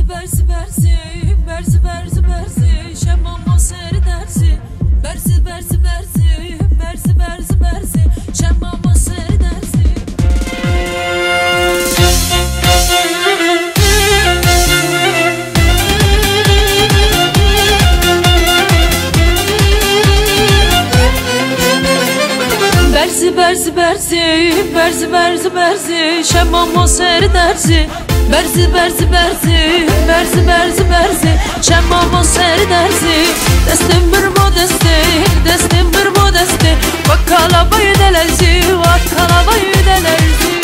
برزی برزی برزی برزی برزی شمام و سر درزی برزی برزی برزی برزی برزی برزی شمام و سر درزی برزی برزی برزی برزی برزی برزی شمام و سر درزی برزی برزی برزی برزی برزی برزی شمام و سر درزی دستم برمو دستی دستم برمو دستی وکالا باید لرزی وکالا باید لرزی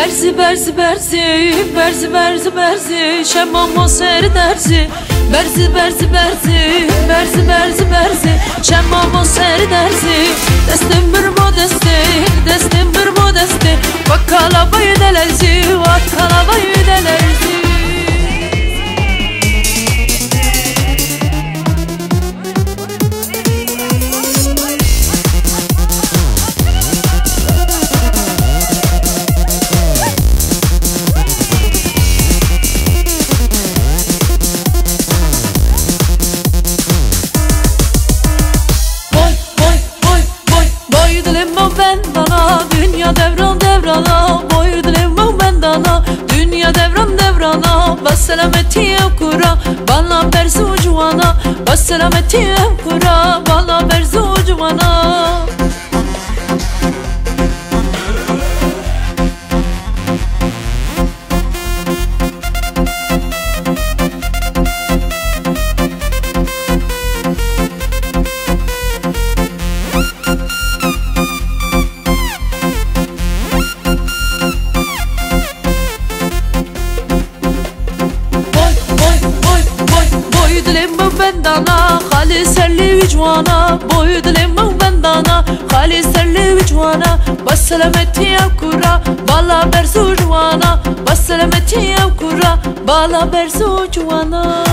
برزی برزی برزی برزی برزی برزی شمام و سر درزی برزی برزی برزی برزی برزی برزی شمام و سر درزی دستم برمو دستی دستم برمو دستی وکالا باید لرزی وکالا باید لرزی Dünya devran devrana, boy dilim bendana. Dünya devran devrana, bas selameti kura, bana berzu cuvana. Bas selameti kura, bana berzu cuvana. بندانا خالی سرلی وجوانا boy dilim bendana خالی سرلی وجوانا بس سلامتی کورا بالا برزو جوانا بس سلامتی کورا بالا برزو جوانا